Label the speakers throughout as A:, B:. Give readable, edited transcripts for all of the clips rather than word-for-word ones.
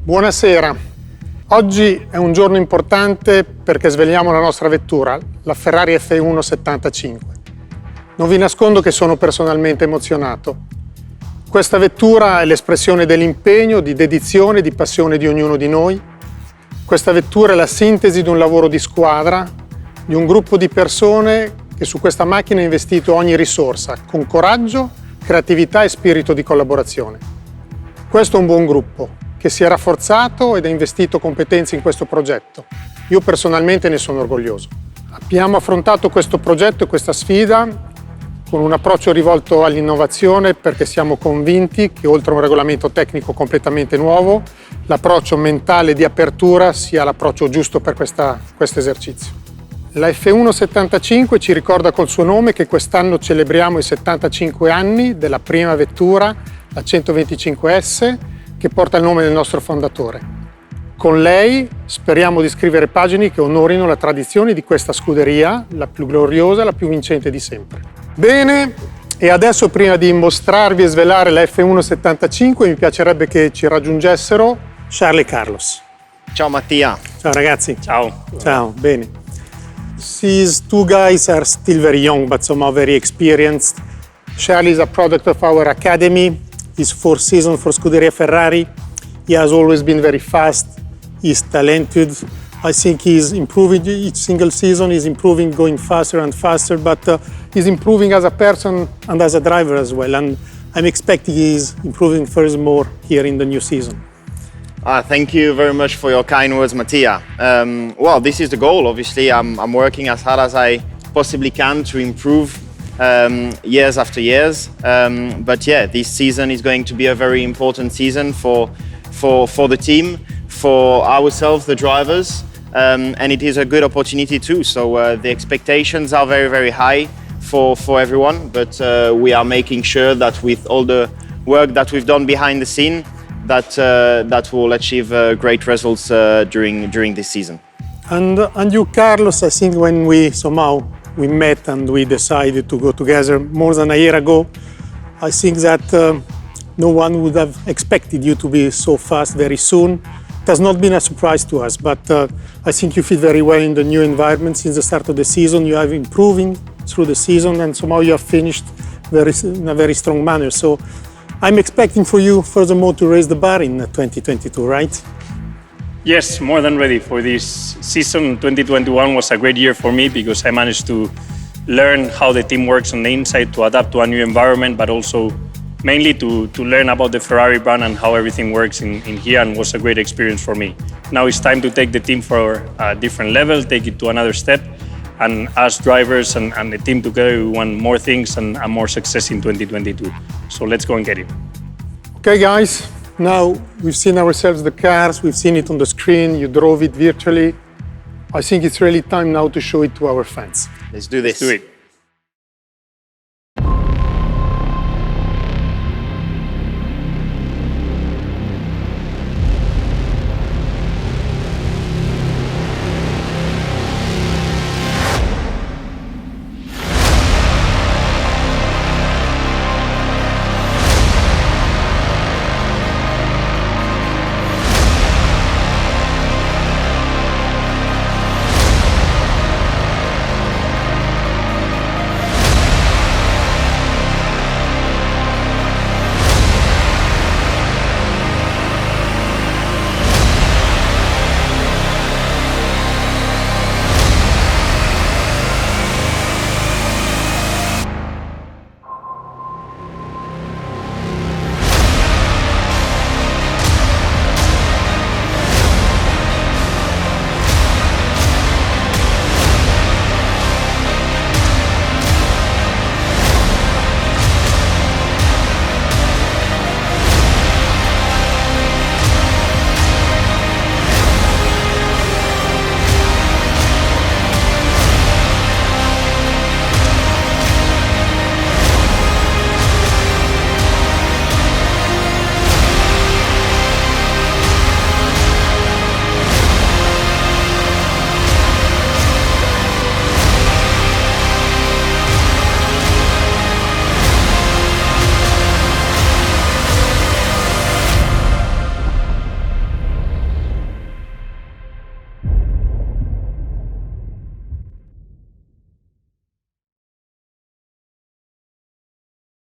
A: Buonasera. Oggi è un giorno importante perché svegliamo la nostra vettura, la Ferrari F1-75. Non vi nascondo che sono personalmente emozionato. Questa vettura è l'espressione dell'impegno, di dedizione, di passione di ognuno di noi. Questa vettura è la sintesi di un lavoro di squadra, di un gruppo di persone che su questa macchina ha investito ogni risorsa, con coraggio, creatività e spirito di collaborazione. Questo è un buon gruppo che si è rafforzato ed ha investito competenze in questo progetto. Io personalmente ne sono orgoglioso. Abbiamo affrontato questo progetto e questa sfida con un approccio rivolto all'innovazione perché siamo convinti che oltre a un regolamento tecnico completamente nuovo, l'approccio mentale di apertura sia l'approccio giusto per questo esercizio. La F1-75 ci ricorda col suo nome che quest'anno celebriamo i 75 anni della prima vettura, la 125S, che porta il nome del nostro fondatore. Con lei speriamo di scrivere pagine che onorino la tradizione di questa scuderia, la più gloriosa e la più vincente di sempre. Bene, e adesso prima di mostrarvi e svelare la F1-75 mi piacerebbe che ci raggiungessero Charlie e Carlos.
B: Ciao Mattia.
A: Ciao ragazzi.
C: Ciao.
A: Ciao, bene. These two guys are still very young but somehow very experienced. Charlie is a product of our academy. His fourth season for Scuderia Ferrari. He has always been very fast. He's talented. I think he's improving each single season. He's improving, going faster and faster, but he's improving as a person and as a driver as well. And I'm expecting he's improving furthermore here in the new season.
B: Thank you very much for your kind words, Mattia. Well, this is the goal. Obviously, I'm working as hard as I possibly can to improve years after years. But yeah, this season is going to be a very important season for the team, for ourselves, the drivers, and it is a good opportunity too. So the expectations are very, very high for everyone, but we are making sure that with all the work that we've done behind the scene, that will achieve great results during this season.
A: And you, Carlos, I think when we met and we decided to go together more than a year ago, I think that no one would have expected you to be so fast very soon. It has not been a surprise to us, but I think you fit very well in the new environment since the start of the season. You have improving through the season and somehow you have finished in a very strong manner. So I'm expecting for you furthermore to raise the bar in 2022, right?
C: Yes, more than ready for this season. 2021 was a great year for me because I managed to learn how the team works on the inside, to adapt to a new environment, but also mainly to learn about the Ferrari brand and how everything works in here, and was a great experience for me. Now it's time to take the team for a different level, take it to another step, and as drivers and the team together, we want more things and more success in 2022. So let's go and get it.
A: Okay, guys. Now, we've seen ourselves the cars, we've seen it on the screen, you drove it virtually. I think it's really time now to show it to our fans.
B: Let's do this.
C: Let's do it.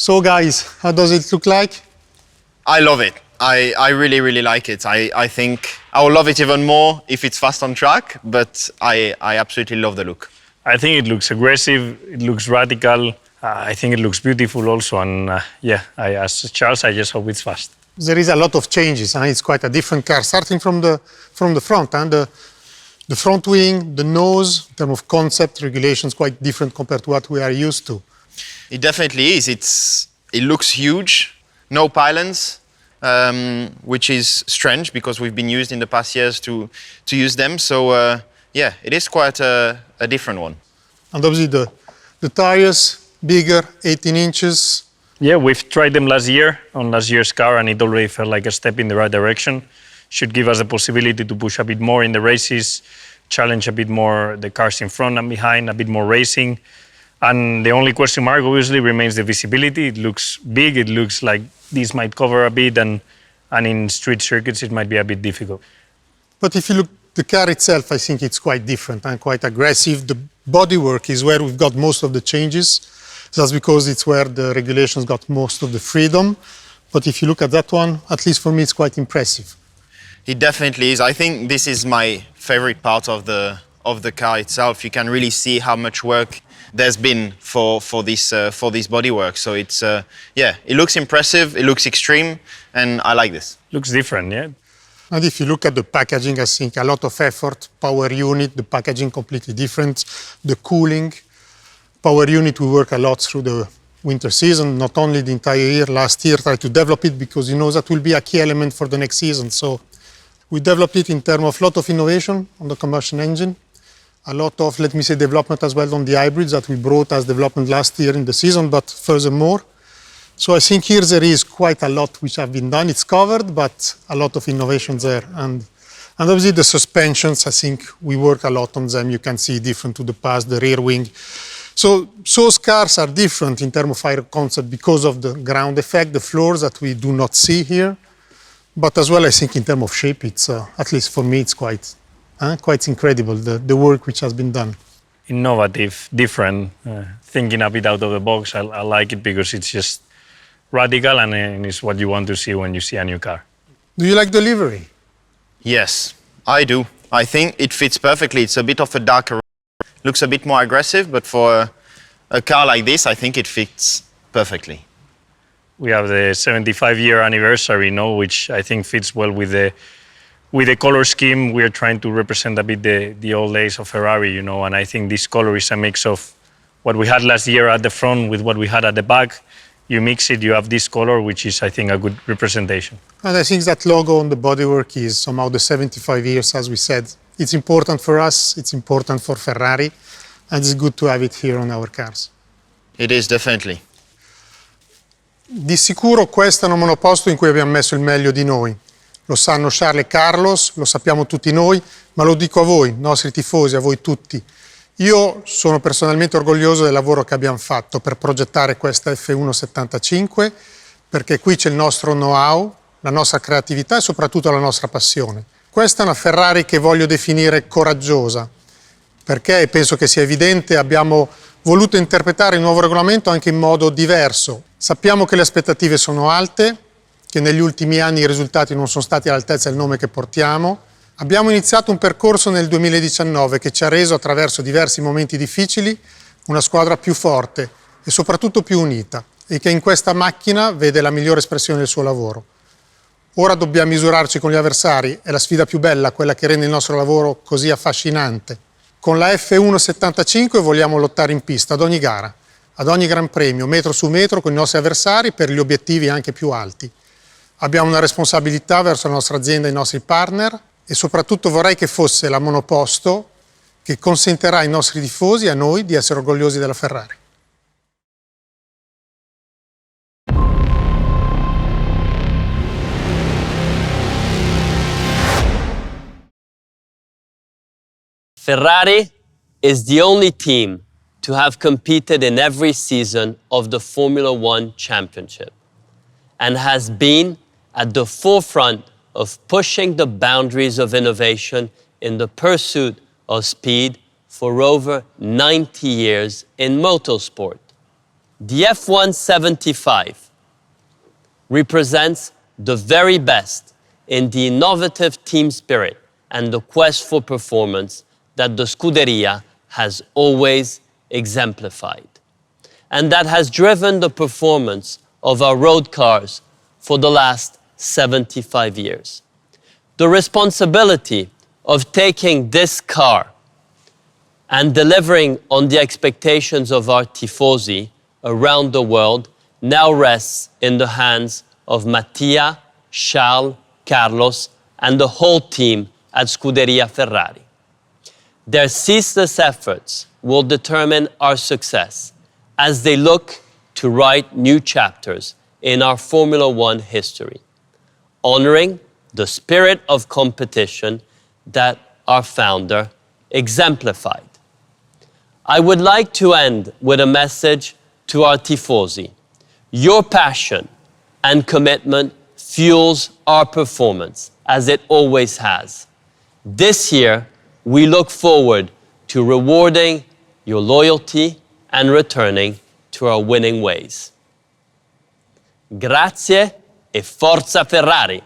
A: So guys, how does it look like?
B: I love it. I really, really like it. I think I will love it even more if it's fast on track, but I absolutely love the look.
C: I think it looks aggressive, it looks radical. I think it looks beautiful also. And as Charles, I just hope it's fast.
A: There is a lot of changes. It's quite a different car, starting from the front. The front wing, the nose, in terms of concept, regulations, quite different compared to what we are used to.
B: It definitely is. It looks huge, no pylons, which is strange because we've been used in the past years to use them. So it is quite a different one.
A: And obviously the tires, bigger, 18 inches.
C: Yeah, we've tried them last year on last year's car, and it already felt like a step in the right direction. Should give us the possibility to push a bit more in the races, challenge a bit more the cars in front and behind, a bit more racing. And the only question mark obviously remains the visibility. It looks big, it looks like this might cover a bit, and in street circuits it might be a bit difficult.
A: But if you look at the car itself, I think it's quite different and quite aggressive. The bodywork is where we've got most of the changes. That's because it's where the regulations got most of the freedom. But if you look at that one, at least for me, it's quite impressive.
B: It definitely is. I think this is my favorite part of the car itself. You can really see how much work there's been for this bodywork. So it's it looks impressive, it looks extreme, and I like this.
C: Looks different, yeah.
A: And if you look at the packaging, I think a lot of effort, power unit, the packaging completely different, the cooling. Power unit, we work a lot through the winter season, not only the entire year. Last year, tried to develop it because that will be a key element for the next season. So we developed it in terms of a lot of innovation on the combustion engine, a lot of, let me say, development as well on the hybrids that we brought as development last year in the season, but furthermore. So I think here there is quite a lot which have been done. It's covered, but a lot of innovations there. And obviously the suspensions, I think we work a lot on them. You can see different to the past, the rear wing. So those cars are different in terms of aero concept because of the ground effect, the floors that we do not see here. But as well, I think in terms of shape, it's at least for me, it's quite incredible, the work which has been done.
C: Innovative, different, thinking a bit out of the box. I like it because it's just radical, and it's what you want to see when you see a new car.
A: Do you like the livery?
B: Yes, I do. I think it fits perfectly. It's a bit of a darker, looks a bit more aggressive, but for a car like this, I think it fits perfectly.
C: We have the 75-year anniversary, which I think fits well with the color scheme. We are trying to represent a bit the old days of Ferrari, and I think this color is a mix of what we had last year at the front with what we had at the back. You mix it, you have this color, which is, I think, a good representation. And
A: I think that logo on the bodywork is somehow the 75 years, as we said. It's important for us, it's important for Ferrari, and it's good to have it here on our cars.
B: It is, definitely.
A: Di sicuro questo è un monoposto in cui abbiamo messo il meglio di noi. Lo sanno Charles e Carlos, lo sappiamo tutti noi, ma lo dico a voi, nostri tifosi, a voi tutti. Io sono personalmente orgoglioso del lavoro che abbiamo fatto per progettare questa F1-75, perché qui c'è il nostro know-how, la nostra creatività e soprattutto la nostra passione. Questa è una Ferrari che voglio definire coraggiosa, perché penso che sia evidente, abbiamo voluto interpretare il nuovo regolamento anche in modo diverso. Sappiamo che le aspettative sono alte, che negli ultimi anni i risultati non sono stati all'altezza del nome che portiamo. Abbiamo iniziato un percorso nel 2019 che ci ha reso, attraverso diversi momenti difficili, una squadra più forte e soprattutto più unita, e che in questa macchina vede la migliore espressione del suo lavoro. Ora dobbiamo misurarci con gli avversari, è la sfida più bella, quella che rende il nostro lavoro così affascinante. Con la F1-75 vogliamo lottare in pista ad ogni gara, ad ogni Gran Premio, metro su metro con i nostri avversari per gli obiettivi anche più alti. Abbiamo una responsabilità verso la nostra azienda e i nostri partner, e soprattutto vorrei che fosse la monoposto che consentirà ai nostri tifosi e a noi di essere orgogliosi della Ferrari.
D: Ferrari is the only team to have competed in every season of the Formula One Championship and has been at the forefront of pushing the boundaries of innovation in the pursuit of speed for over 90 years in motorsport. The F1-75 represents the very best in the innovative team spirit and the quest for performance that the Scuderia has always exemplified, and that has driven the performance of our road cars for the last 75 years. The responsibility of taking this car and delivering on the expectations of our tifosi around the world now rests in the hands of Mattia, Charles, Carlos, and the whole team at Scuderia Ferrari. Their ceaseless efforts will determine our success as they look to write new chapters in our Formula One history, honoring the spirit of competition that our founder exemplified. I would like to end with a message to our tifosi. Your passion and commitment fuels our performance, as it always has. This year, we look forward to rewarding your loyalty and returning to our winning ways. Grazie e forza Ferrari!